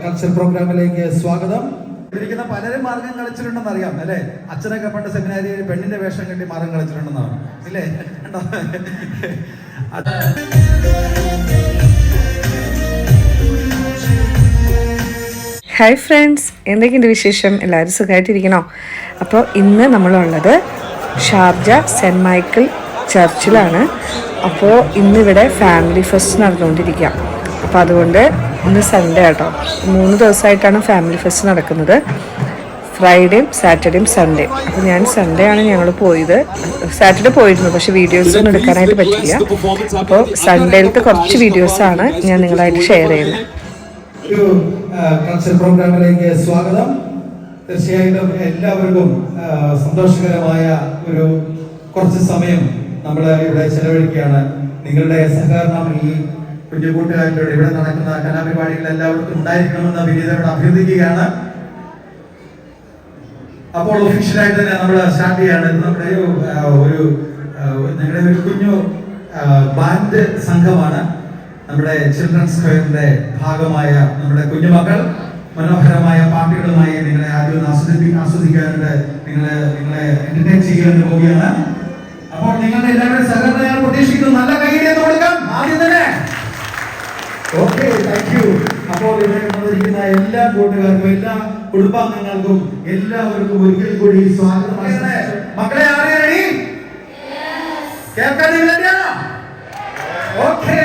Culture പ്രോഗ്രാമിലേക്ക് സ്വാഗതം. ഇരിക്കുന്ന പലരും മാർഗം കളിച്ചിട്ടുണ്ടെന്ന് അറിയാം അല്ലേ? അച്ഛനൊക്കെ പണ്ട് സെമിനാരിയിൽ പെണ്ണിന്റെ വേഷം കെട്ടി മാർഗം കളിച്ചിട്ടുണ്ടെന്നാണ് ഇല്ലേ? ഹായ് ഫ്രണ്ട്സ്, എന്തൊക്കെയുണ്ട് വിശേഷം? എല്ലാവരും സുഖമായിട്ടിരിക്കണോ? അപ്പോൾ ഇന്ന് നമ്മളുള്ളത് ഷാർജ സെൻറ്റ് മൈക്കിൾ ചർച്ചിലാണ്. അപ്പോൾ ഇന്നിവിടെ ഫാമിലി ഫെസ്റ്റ് നടന്നുകൊണ്ടിരിക്കുക. അപ്പോൾ അതുകൊണ്ട് ഇന്ന് സൺഡേ കേട്ടോ. 3 ദിവസമായിട്ടാണ് ഫാമിലി ഫെസ്റ്റ് നടക്കുന്നത്, ഫ്രൈഡേയും സാറ്റർഡേയും സൺഡേ. അപ്പോൾ ഞാൻ സൺഡേ ആണ് ഞങ്ങൾ പോയത്. സാറ്റർഡേ പോയിരുന്നു, പക്ഷേ വീഡിയോസൊന്നും എടുക്കാനായിട്ട് പറ്റില്ല. അപ്പോൾ സൺഡേയിലത്തെ കുറച്ച് വീഡിയോസാണ് ഞാൻ നിങ്ങളായിട്ട് ഷെയർ ചെയ്യുന്നത്. ഒരു കൾച്ചർ പ്രോഗ്രാമിലേക്ക് സ്വാഗതം. തീർച്ചയായിട്ടും എല്ലാവർക്കും സന്തോഷകരമായ ഒരു കുറച്ച് സമയം നമ്മൾ ഇവിടെ ചെലവഴിക്കുകയാണ്. നിങ്ങളുടെ സഹകരണം ഈ കുഞ്ഞു കൂട്ടുകാരുടെ ഇവിടെ നടക്കുന്ന കലാപരിപാടികൾ എല്ലാവർക്കും ഉണ്ടായിരിക്കണമെന്ന് വിനീതയോട് അഭ്യർത്ഥിക്കുകയാണ്. അപ്പോൾ ഒഫീഷ്യലായിട്ട് തന്നെ നമ്മൾ സ്റ്റാർട്ട് ചെയ്യാണ്. നമ്മുടെ ഞങ്ങളുടെ ഒരു കുഞ്ഞു ബാൻഡ് സംഘമാണ്. നമ്മുടെ ചിൽഡ്രൻസ് സ്ക്വയറിന്റെ ഭാഗമായ നമ്മുടെ കുഞ്ഞുമക്കൾ മനോഹരമായ പാട്ടുകളുമായി നിങ്ങളെ ആദ്യം ആസ്വദിക്കാറുണ്ട്, നിങ്ങളെ എന്റർടൈൻ ചെയ്യാൻ പോവുകയാണ്. അപ്പോൾ നിങ്ങളുടെ എല്ലാവരും സഹകരണം ഞാൻ പ്രതീക്ഷിക്കുന്നു. നല്ല കൈയ്യടി കൊടുക്കാം ആദ്യം തന്നെ. Okay, thank you. അപ്പോൾ ഇവിടെ വന്നിരിക്കുന്ന എല്ലാ കൂട്ടുകാർക്കും എല്ലാ കുടുംബാംഗങ്ങൾക്കും എല്ലാവർക്കും ഒരിക്കൽ കൂടി സ്വാഗതം. മക്കളെ ആരെയാ റെഡി? കേൾക്കാൻ നിങ്ങൾ റെഡിയാണോ? ഓക്കെ.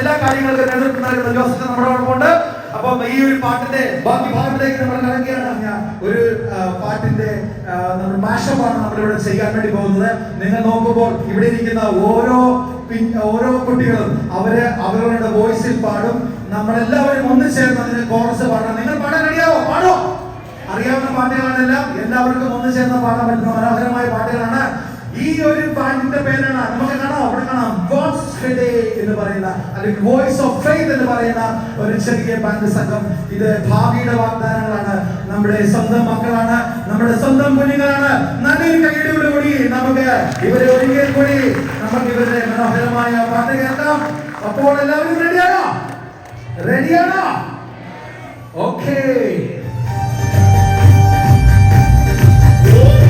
എല്ലാ കാര്യങ്ങൾക്കും നേതൃത്വം നൽകുന്ന ജോസഫ് നമ്മളോടൊപ്പമുണ്ട്. അപ്പം ഈ ഒരു പാട്ടിന്റെ ബാക്കി ഭാഗത്തിലേക്ക് നമ്മൾ കടക്കുകയാണ്. ഒരു പാട്ടിന്റെ നമ്മൾ മാഷപ്പാണ് നമ്മളിവിടെ ചെയ്യാൻ വേണ്ടി പോകുന്നത്. നിങ്ങൾ നോക്കുമ്പോൾ ഇവിടെ ഇരിക്കുന്ന ഓരോ കുട്ടികളും അവരുടെ വോയിസിൽ പാടും. നമ്മളെല്ലാവരും ഒന്ന് ചേർന്ന് അതിന് കോറസ് പാടണം. നിങ്ങൾ പാടാൻ റെഡിയാവോ? പാടോ? അറിയാവുന്ന പാട്ടുകളാണെല്ലാം, എല്ലാവർക്കും ഒന്ന് ചേർന്ന് പാടാൻ പറ്റുന്ന മനോഹരമായ പാട്ടുകളാണ്. ഈ ഒരു പാട്ടിന്റെ പേരാണ്, നമുക്ക് കാണാം, അവിടെ കാണാം, ഗോഡ്സ് ഹെഡേ എന്ന് പറയുന്ന അല്ലെങ്കിൽ വോയിസ് ഓഫ് ഫെയ്ത്ത് എന്ന് പറയുന്ന ഒരു ചെറിയ ബാൻഡ് സംഘം. ഇത് ഭാവിയുടെ വാഗ്ദാനങ്ങളാണ്. നമ്മുടെ സ്വന്തം മക്കളാണ്, നമ്മുടെ സ്വന്തം കുഞ്ഞുങ്ങളാണ്. നല്ലൊരു കൈയ്യടിയോടുകൂടി നമുക്ക് ഇവരെ ഒരിക്കൽ കൂടി നമുക്ക് ഇവരുടെ മനോഹരമായ പാട്ട് കേൾക്കാം. അപ്പോൾ എല്ലാവരും റെഡിയാണോ? റെഡിയാണോ? ഓക്കേ. We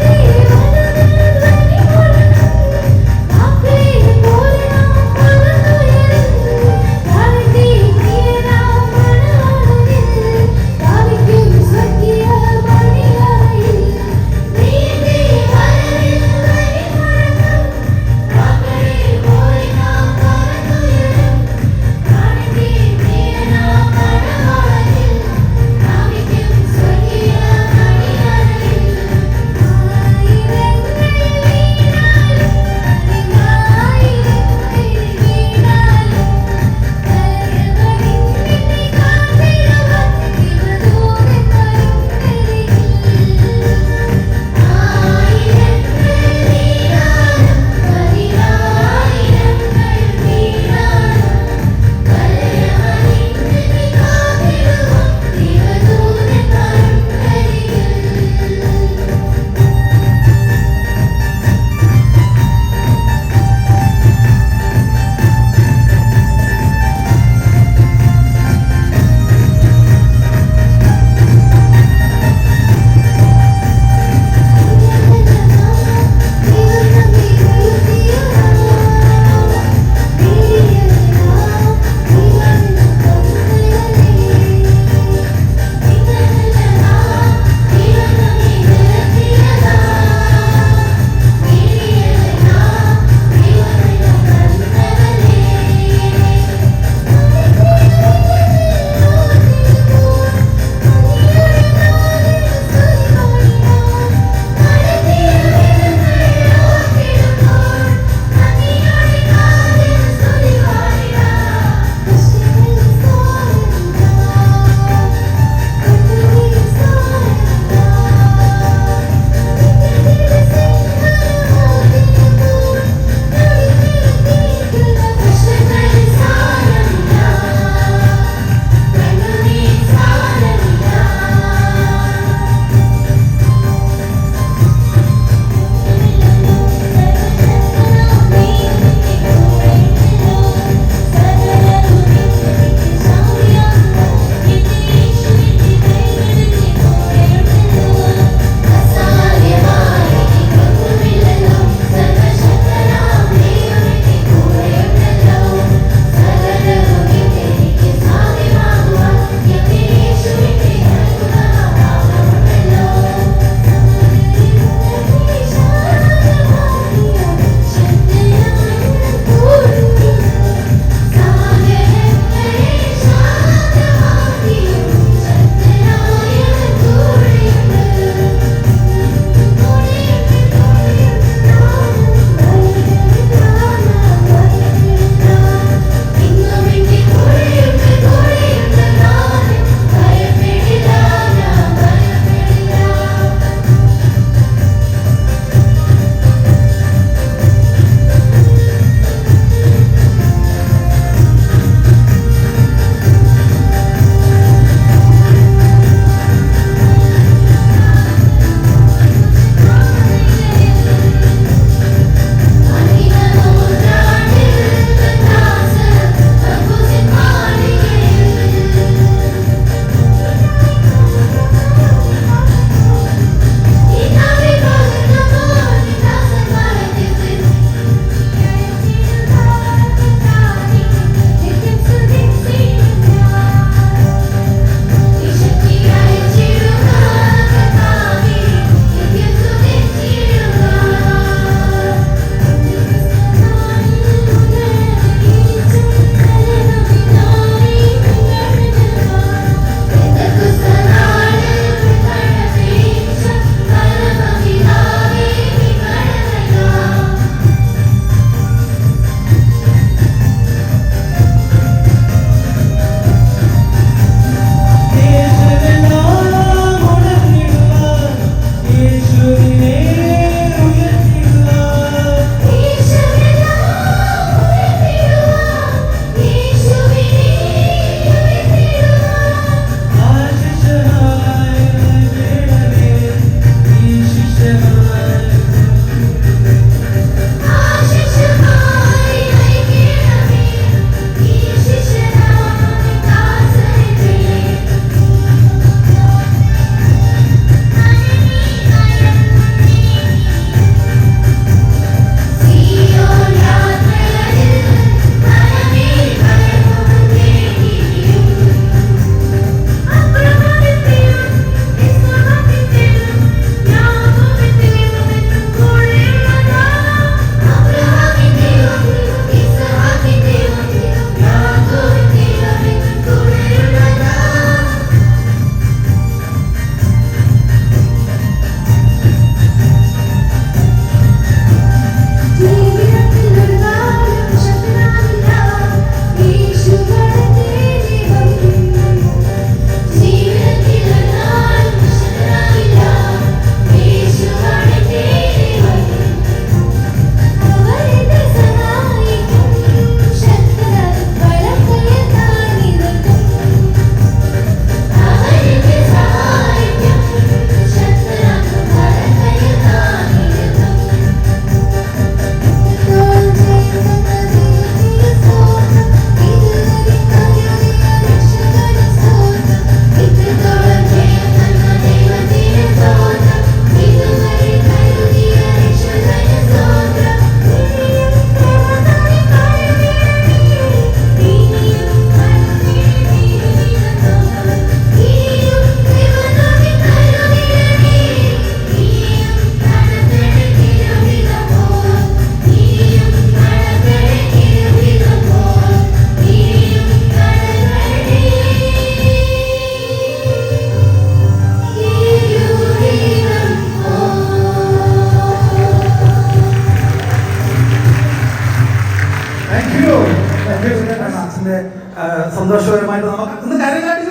സന്തോഷകരമായിട്ട് നമുക്ക് ഒന്ന് കാര്യമായിട്ട്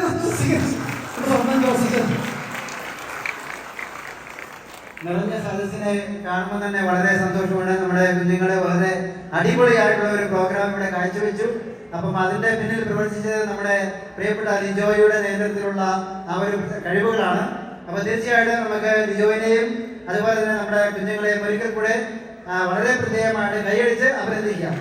നിറഞ്ഞ സദസ്സിനെ കാണുമ്പോൾ തന്നെ വളരെ സന്തോഷമുണ്ട്. നമ്മുടെ കുഞ്ഞുങ്ങളെ വളരെ അടിപൊളിയായിട്ടുള്ള ഒരു പ്രോഗ്രാം ഇവിടെ കാഴ്ചവെച്ചു. അപ്പം അതിന്റെ പിന്നിൽ പ്രവർത്തിച്ചത് നമ്മുടെ പ്രിയപ്പെട്ട ലിജോയുടെ നേതൃത്വത്തിലുള്ള ആ ഒരു കഴിവുകളാണ്. അപ്പൊ തീർച്ചയായിട്ടും നമുക്ക് ലിജോയിനെയും അതുപോലെ തന്നെ നമ്മുടെ കുഞ്ഞുങ്ങളെയും ഒരിക്കൽ കൂടെ വളരെ പ്രത്യേകമായിട്ട് കൈയടിച്ച് അഭിനന്ദിക്കാം.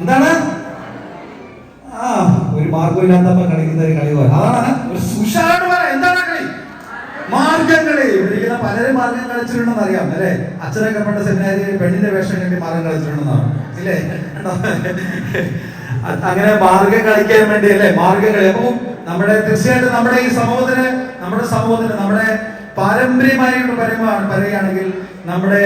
എന്താണ്? ആ, ഒരു മാർഗമില്ലാത്തപ്പോ കളിക്കുന്ന ഒരു കളി പോലെ. അതാണ് ഒരു സുഷാണ് പറ. എന്താണ് കളി? മാർഗംകളി. ഇവിടെ ഇരിക്കുന്ന പലരും മാർഗം കളിച്ചിട്ടുണ്ടെന്ന് അറിയാം അല്ലെ? അച്ഛനൊക്കെ പണ്ട് സെമിനാരി പെണ്ണിന്റെ വേഷം കണ്ടി മാർഗം കളിച്ചിട്ടുണ്ടെന്നാണ് ഇല്ലേ? അങ്ങനെ മാർഗം കളിക്കാൻ വേണ്ടി അല്ലെ മാർഗംകളി. അപ്പൊ നമ്മുടെ തീർച്ചയായിട്ടും നമ്മുടെ ഈ സമൂഹത്തിന് നമ്മുടെ പാരമ്പര്യമായിട്ട് പറയുകയാണെങ്കിൽ നമ്മുടെ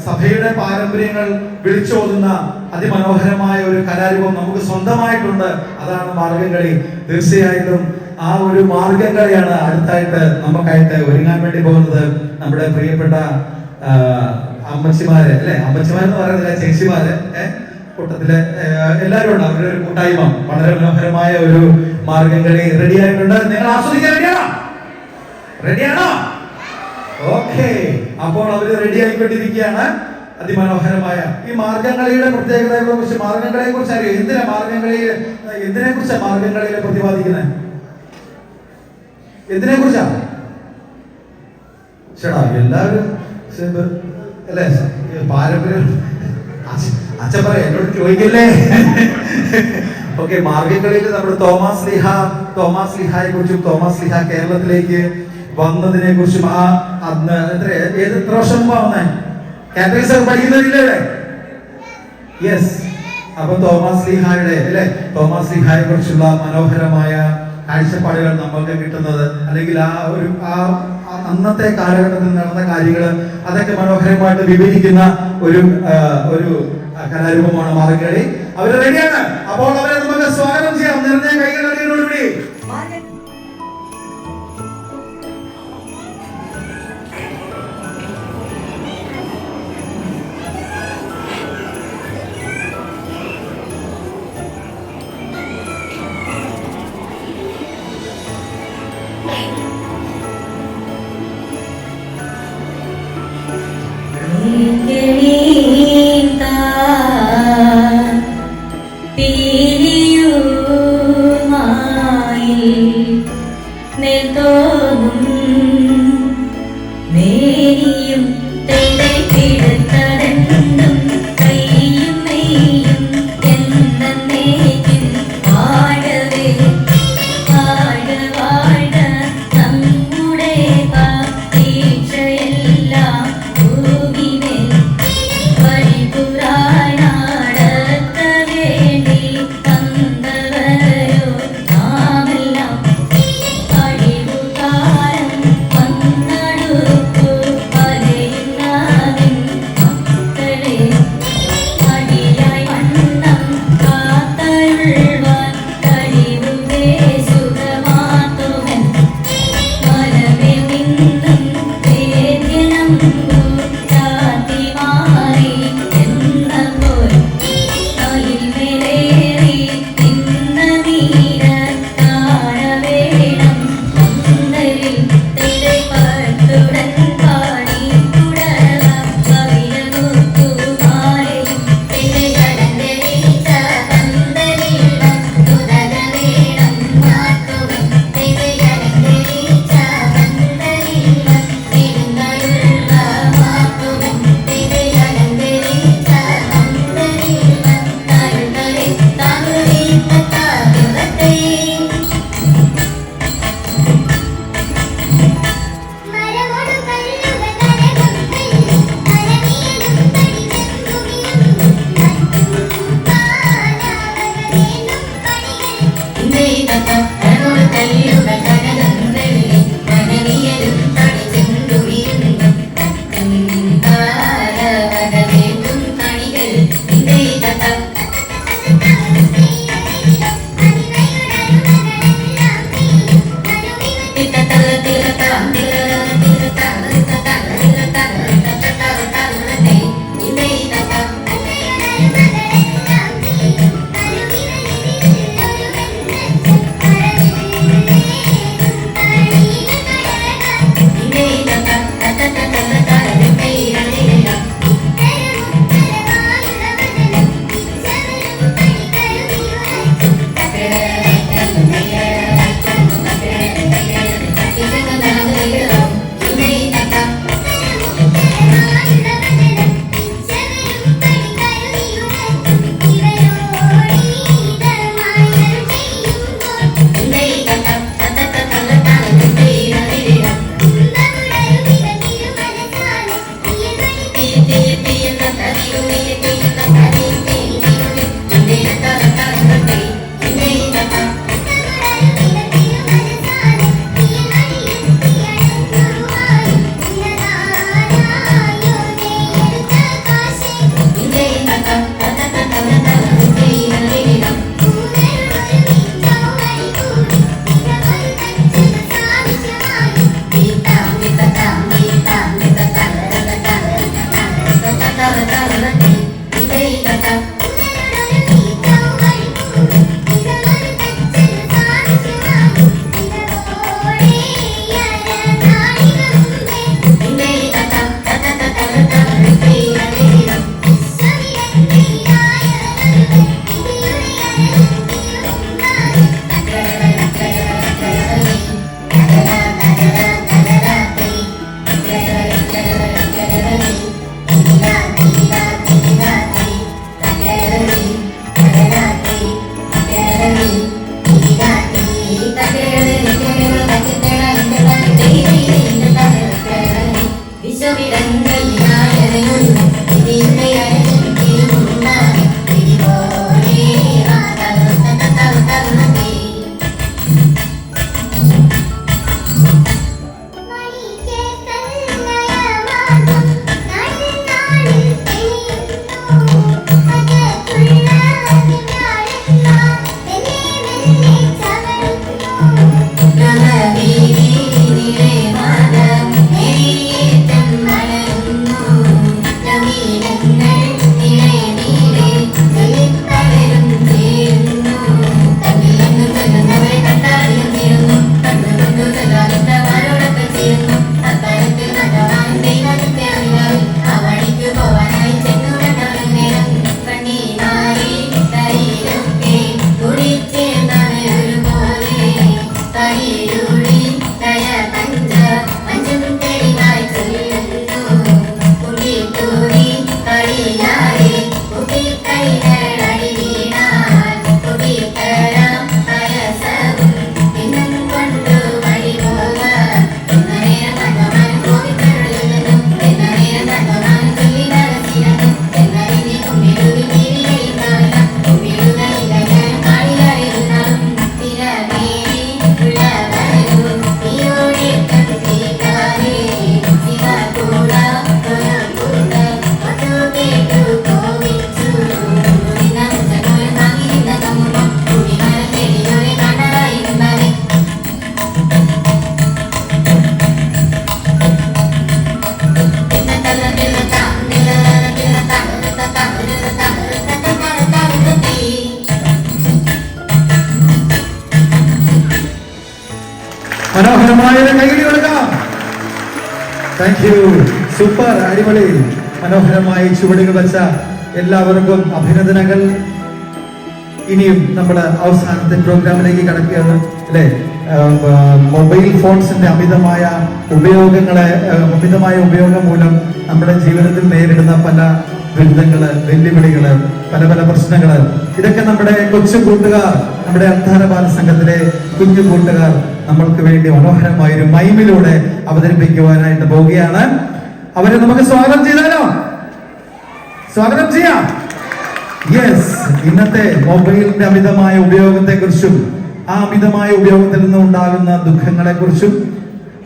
സഭയുടെ പാരമ്പര്യങ്ങൾ വിളിച്ചോതുന്ന അതിമനോഹരമായ ഒരു കലാരൂപം നമുക്ക് സ്വന്തമായിട്ടുണ്ട്. അതാണ് മാർഗംകളി. തീർച്ചയായിട്ടും ആ ഒരു മാർഗംകളിയാണ് അടുത്തായിട്ട് നമുക്കായിട്ട് ഒരുങ്ങാൻ വേണ്ടി പോകുന്നത്. നമ്മുടെ പ്രിയപ്പെട്ട അമ്മച്ചിമാര് അല്ലെ, അമ്മച്ചിമാരെന്ന് പറയുന്നില്ല, ചേച്ചിമാര് കൂട്ടത്തില് എല്ലാവരും ഉണ്ട്. അവരുടെ ഒരു കൂട്ടായ്മ വളരെ മനോഹരമായ ഒരു മാർഗംകളി റെഡി ആയിട്ടുണ്ട്. നിങ്ങൾ ആസ്വദിക്കാൻ റെഡിയാണോ? റെഡിയാണോ? ഓക്കെ. അപ്പോൾ അവര് റെഡി ആയിക്കൊണ്ടിരിക്കുകയാണ്. അതിമനോഹരമായ ഈ മാർഗംകളിയുടെ പ്രത്യേകതയെ കുറിച്ച്, മാർഗംകളിയെ കുറിച്ച് അറിയാം. എന്തിനെ കുറിച്ചാണ് മാർഗംകളിയിൽ പ്രതിപാദിക്കുന്നത്? എന്തിനെ കുറിച്ചാ? ചേട്ടാ എല്ലാവരും അല്ലേ പാരമ്പര്യം അച്ഛൻ പറയാം, എന്നോട് ചോദിക്കല്ലേ. ഓക്കെ. മാർഗംകളിയിൽ നമ്മുടെ തോമാസ് ലീഹായെ കുറിച്ചും തോമാസ് ലീഹ കേരളത്തിലേക്ക് വന്നതിനെ കുറിച്ചും എത്ര വർഷം മുമ്പാ വന്നേ? കാറ്റഗറീസ് പഠിക്കുന്നില്ലേ? യെസ്. അപ്പൊ തോമാസ് ലീഹായെ കുറിച്ചുള്ള മനോഹരമായ കാഴ്ചപ്പാടുകൾ നമ്മൾക്ക് കിട്ടുന്നത്, അല്ലെങ്കിൽ അന്നത്തെ കാലഘട്ടത്തിൽ നടന്ന കാര്യങ്ങൾ അതൊക്കെ മനോഹരമായിട്ട് വിവരിക്കുന്ന ഒരു കലാരൂപമാണ് മാർഗംകളി. അവര് റെഡിയാണ്. അപ്പോൾ അവരെ നമുക്ക് സ്വാഗതം ചെയ്യാം. നിറഞ്ഞ കൈകളോടുകൂടി ും മനോഹരമായ കൈയടി കൊടുക്കാം. Thank you. സൂപ്പർ, അടിപൊളി. മനോഹരമായി ചുവടുകൾ വെച്ച എല്ലാവർക്കും അഭിനന്ദനങ്ങൾ. ഇനിയും നമ്മുടെ അവസാനത്തെ പ്രോഗ്രാമിലേക്ക് കടക്കുകയാണ് അല്ലേ. മൊബൈൽ ഫോൺസിന്റെ അമിതമായ ഉപയോഗം മൂലം നമ്മുടെ ജീവിതത്തിൽ നേരിടുന്ന പല ദുരിതങ്ങള്, വെല്ലുവിളികള്, പല പല പ്രശ്നങ്ങള്, ഇതൊക്കെ നമ്മുടെ കൊച്ചു കൂട്ടുകാർ, നമ്മുടെ അന്താരബാല സംഘത്തിലെ കുഞ്ഞു കൂട്ടുകാർ നമ്മൾക്ക് വേണ്ടി മനോഹരമായ ഒരു മൈമിലൂടെ അവതരിപ്പിക്കുവാനായിട്ട് പോവുകയാണ്. അവരെ നമുക്ക് സ്വാഗതം ചെയ്താലോ? സ്വാഗതം ചെയ്യാം. യെസ്, ഇന്നത്തെ മൊബൈലിന്റെ അമിതമായ ഉപയോഗത്തെ കുറിച്ചും ആ അമിതമായ ഉപയോഗത്തിൽ നിന്നും ഉണ്ടാകുന്ന ദുഃഖങ്ങളെ കുറിച്ചും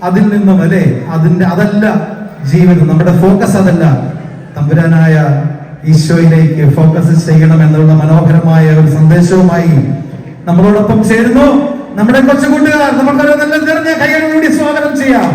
അതിൽ നിന്നും അല്ലെ അതല്ല ജീവിതം. നമ്മുടെ ഫോക്കസ് അതല്ല, തമ്പുരാനായ ഈശോയിലേക്ക് ഫോക്കസ് ചെയ്യണം എന്നുള്ള മനോഹരമായ ഒരു സന്ദേശവുമായി നമ്മളോടൊപ്പം ചേരുന്നു നമ്മുടെ കൊച്ചു കൂട്ടുകാർ. നമുക്കൊരു നല്ല നിറഞ്ഞ കൈയോടുകൂടി സ്വാഗതം ചെയ്യാം.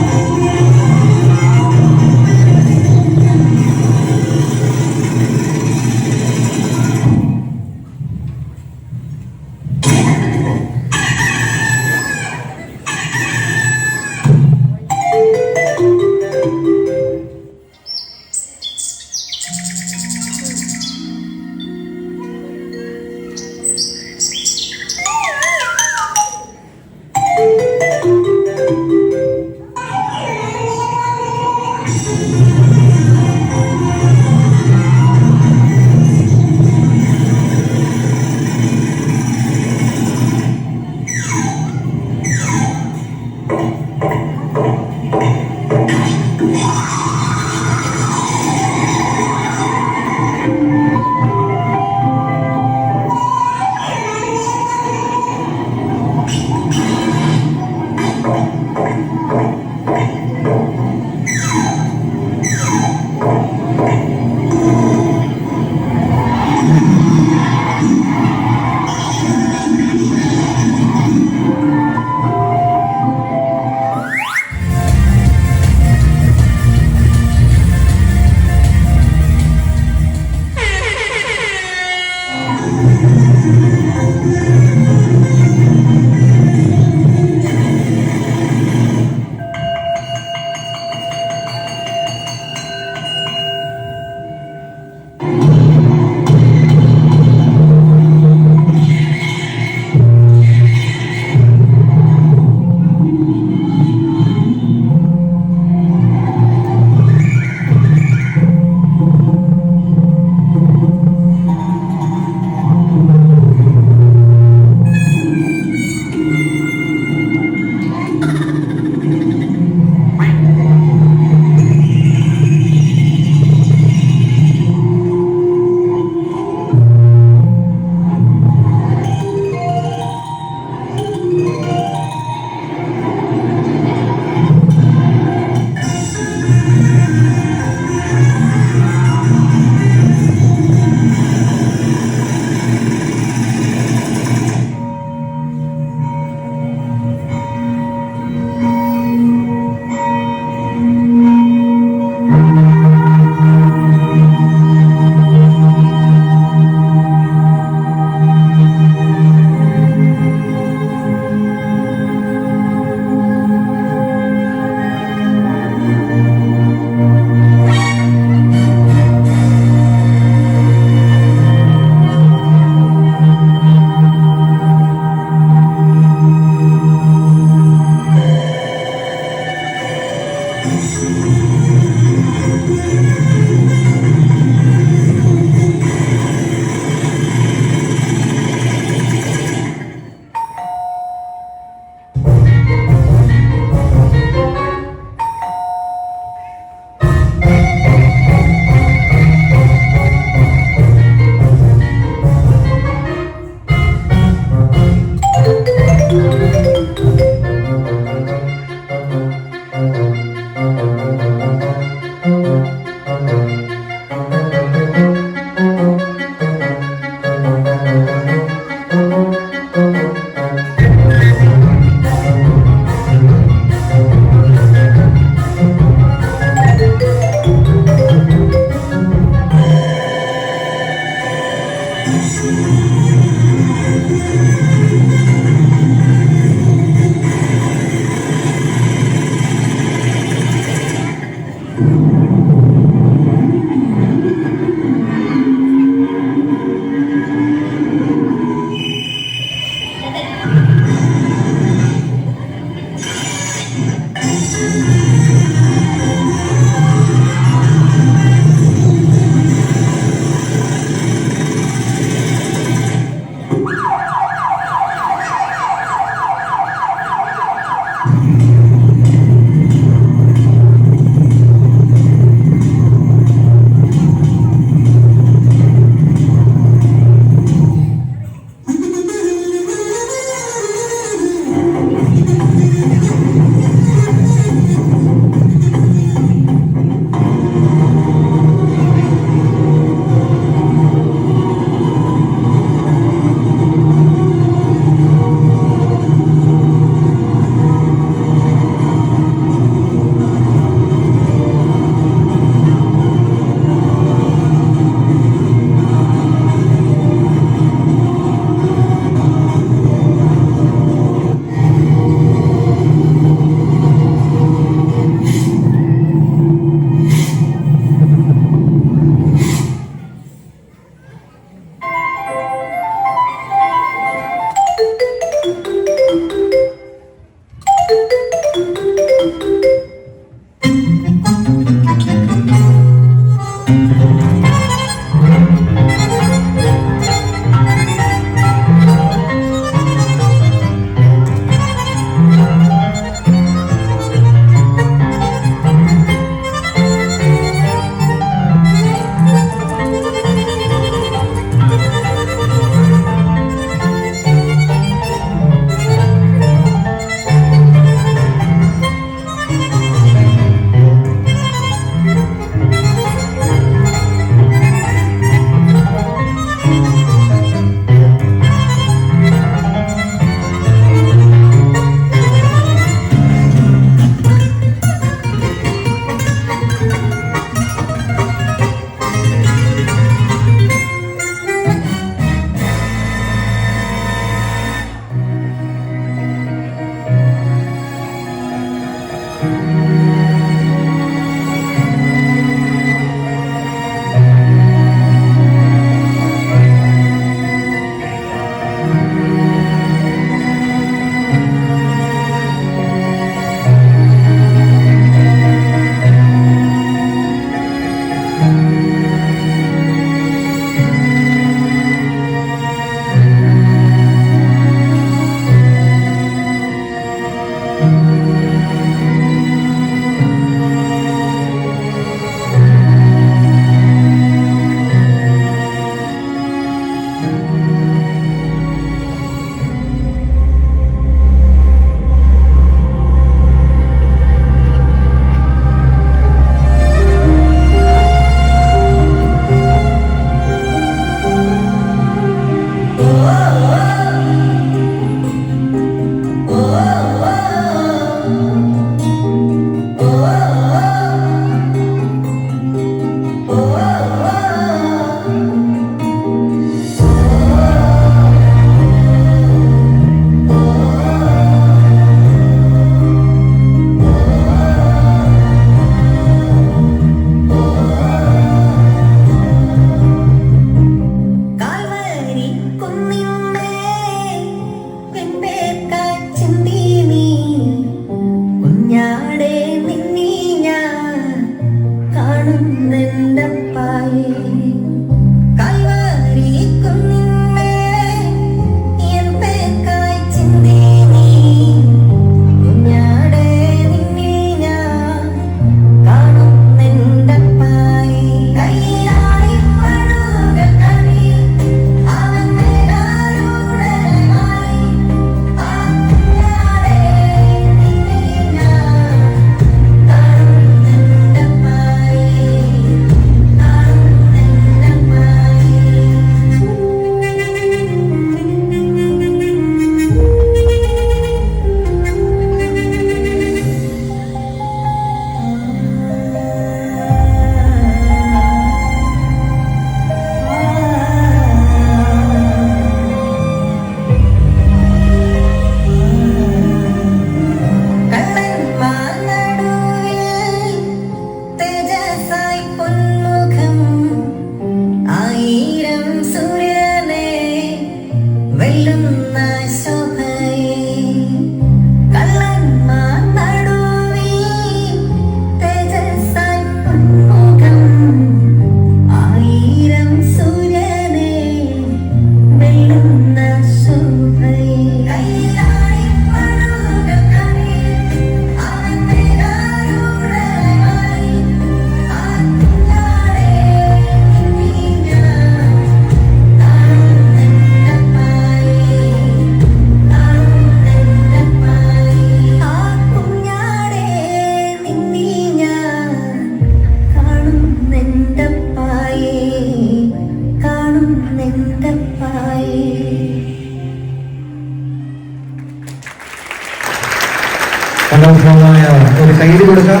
മനോഹരമായ ഒരു കൈയ്യടി കൊടുക്കാം.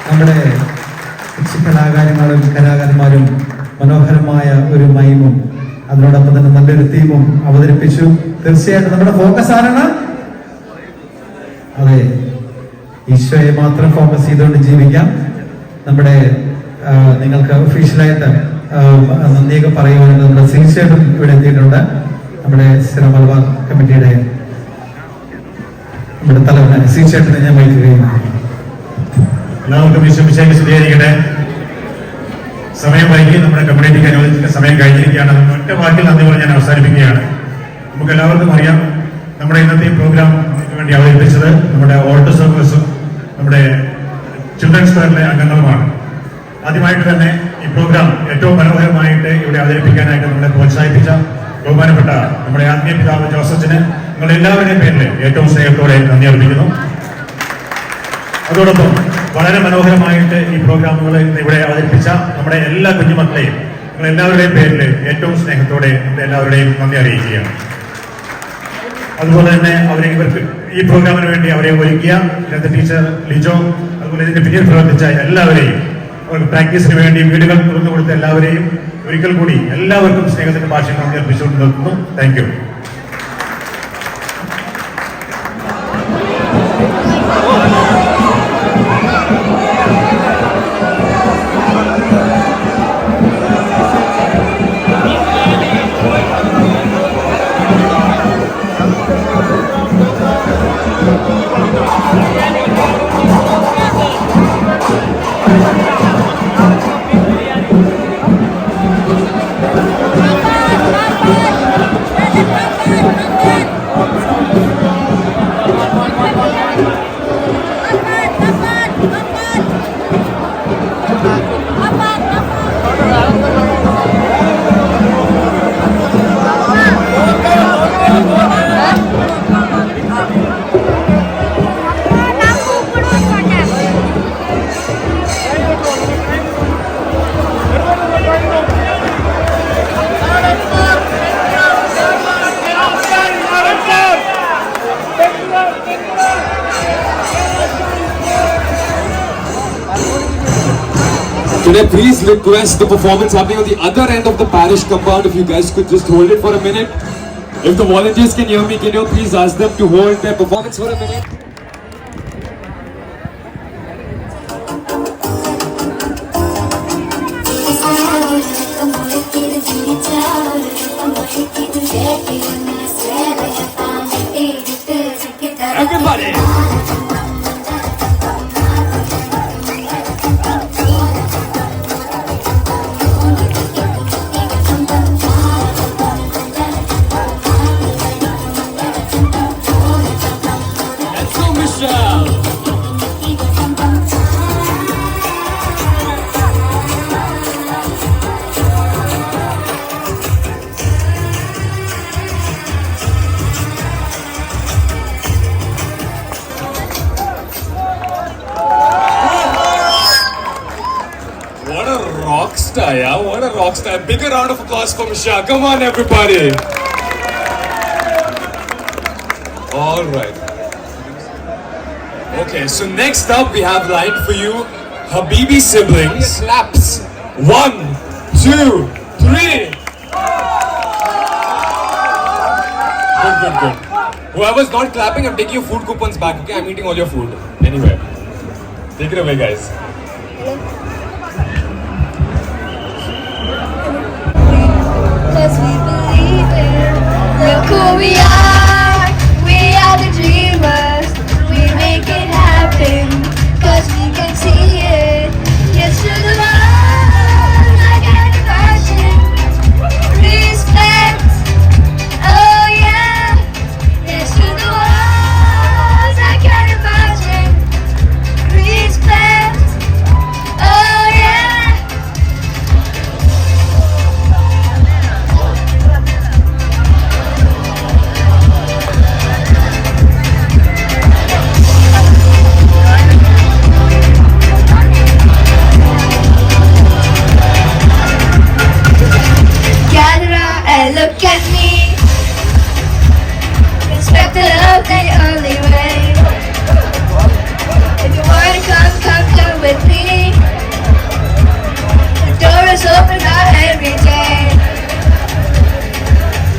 നമ്മുടെ കലാകാരന്മാരും മനോഹരമായ ഒരു മൈമും അതിനോടൊപ്പം തന്നെ നല്ലൊരു തീമും അവതരിപ്പിച്ചു. തീർച്ചയായിട്ടും നമ്മുടെ ഫോക്കസ് ആരാണ്? അതെ, ഈശോയെ മാത്രം ഫോക്കസ് ചെയ്തുകൊണ്ട് ജീവിക്കാം. നമ്മുടെ നിങ്ങൾക്ക് ഒഫീഷ്യലായിട്ട് നന്ദിയൊക്കെ പറയുവാനായിട്ട് നമ്മുടെ തീർച്ചയായിട്ടും ഇവിടെ എത്തിയിട്ടുണ്ട്. നമ്മുടെ സ്ഥിരം മലബാർ കമ്മിറ്റിയുടെ നമ്മുടെ തലവൻ തീർച്ചയായിട്ടും ഞാൻ വഹിക്കുകയും എല്ലാവർക്കും വിശ്വസിച്ച് സ്ഥിരീകരിക്കട്ടെ. സമയം വൈകി നമ്മുടെ കമ്മ്യൂണിറ്റിക്ക് അനുവദിച്ച സമയം കഴിഞ്ഞിരിക്കുകയാണ്. ഒറ്റ വാക്കിൽ നന്ദി പറഞ്ഞ് ഞാൻ അവസാനിപ്പിക്കുകയാണ്. നമുക്ക് എല്ലാവർക്കും അറിയാം, നമ്മുടെ ഇന്നത്തെ ഈ പ്രോഗ്രാം വേണ്ടി അവതരിപ്പിച്ചത് നമ്മുടെ ഓൾഡ് സർവീസും നമ്മുടെ ചിൽഡ്രൻസ് ഫെയറിലെ അംഗങ്ങളുമാണ്. ആദ്യമായിട്ട് തന്നെ ഈ പ്രോഗ്രാം ഏറ്റവും മനോഹരമായിട്ട് ഇവിടെ അവതരിപ്പിക്കാനായിട്ട് നമ്മളെ പ്രോത്സാഹിപ്പിച്ച ബഹുമാനപ്പെട്ട നമ്മുടെ ആത്മീയ പിതാവ് ജോസഫിന് നിങ്ങളുടെ എല്ലാവരുടെയും പേരിൽ ഏറ്റവും സ്നേഹത്തോടെ നന്ദി അർപ്പിക്കുന്നു. അതോടൊപ്പം വളരെ മനോഹരമായിട്ട് ഈ പ്രോഗ്രാമുകൾ ഇവിടെ അവതരിപ്പിച്ച നമ്മുടെ എല്ലാ കുഞ്ഞുമക്കളെയും നിങ്ങൾ എല്ലാവരുടെയും പേരിൽ ഏറ്റവും സ്നേഹത്തോടെ നമ്മുടെ എല്ലാവരുടെയും നന്ദി അറിയിക്കുകയാണ്. അതുപോലെ തന്നെ ഇവർക്ക് ഈ പ്രോഗ്രാമിന് വേണ്ടി അവരെ ഒരുക്കിയ ടീച്ചർ ലിജോ, അതുപോലെ ഇതിന്റെ പിന്നിൽ പ്രവർത്തിച്ച എല്ലാവരെയും, അവർക്ക് പ്രാക്ടീസിന് വേണ്ടി വീടുകൾ തുറന്നു കൊടുത്ത എല്ലാവരെയും ഒരിക്കൽ കൂടി എല്ലാവർക്കും സ്നേഹത്തിന്റെ ഭാഷയിൽ നന്ദി അർപ്പിച്ചുകൊണ്ട് നിർത്തുന്നു. Thank you. Can I please request the performance happening on the other end of the parish compound, if you guys could just hold it for a minute? If the volunteers can hear me, can you please ask them to hold their performance for a minute? Everybody! star, yeah. What a rock star. Bigger round of applause for Misha. Come on, everybody. All right. Okay, so next up we have line for you. Habibi siblings. Claps. 1, 2, 3. Good. Whoever's not clapping, I'm taking your food coupons back, okay? I'm eating all your food. Anyway. Take it away, guys. Cause we believe it. Look who we are. We are the dreamers. We make it happen. Cause we can see it. Yes to the world. Like any passion. Respect. Oh yeah. Yes to the world. Like any passion. Respect. Oh yeah. Gather round and look at me. Respect the love the only way. If you wanna come with me. The door is open out every day.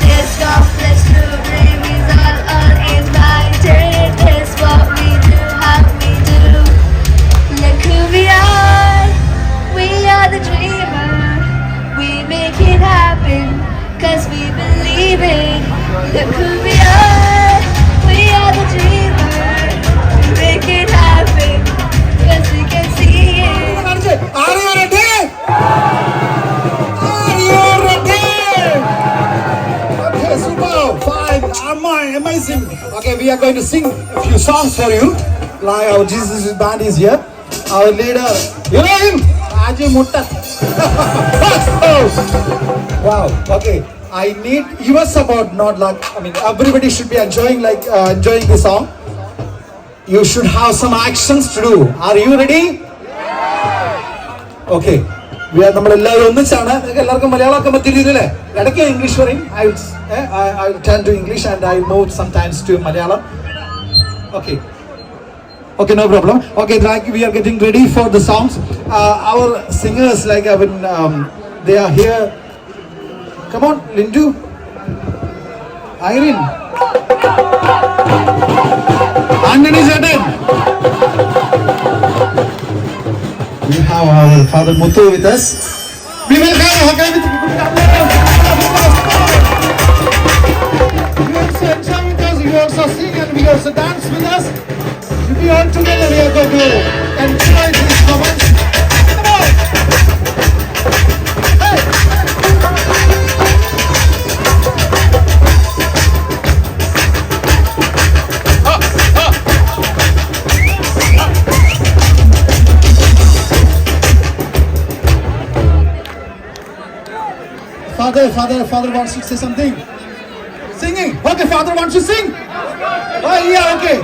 Let's go, let's do it. We're all invited. It's what we do, how we do. Look who we are. We are the dreamer. We make it happen. Cause we believe it. Look who we are. We are the dreamer. We make it happen. Cause we can see it. Are you ready? Are you ready? Okay, super, fine, amazing. Okay, we are going to sing a few songs for you. Like our Jesus band is here. Our leader, you know him? Ajay Muttat. Wow. Okay. I need yours about not like. I mean, everybody should be enjoying enjoying the song. You should have some actions to do. Are you ready? Okay. We are നമ്മളെല്ലാവരും ഒന്നിച്ചാണ്. എല്ലാവർക്കും മലയാളമൊക്കെ പറ്റിയില്ലേ? ഇടയ്ക്ക് English പറയും. I will turn to English and I move sometimes to Malayalam. Okay. Okay, no problem. Okay, like we are getting ready for the songs. Our singers, they are here. Come on, Lindu, Irene, Anthony Zedin. We have our Father Muthu with us. We will have okay with you. You also enjoy with us. You also sing and we also dance with us. We all together we are going to enjoy these moments. Come on! Hey! Father wants to say something. Singing. Okay, Father wants to sing. Oh yeah, okay.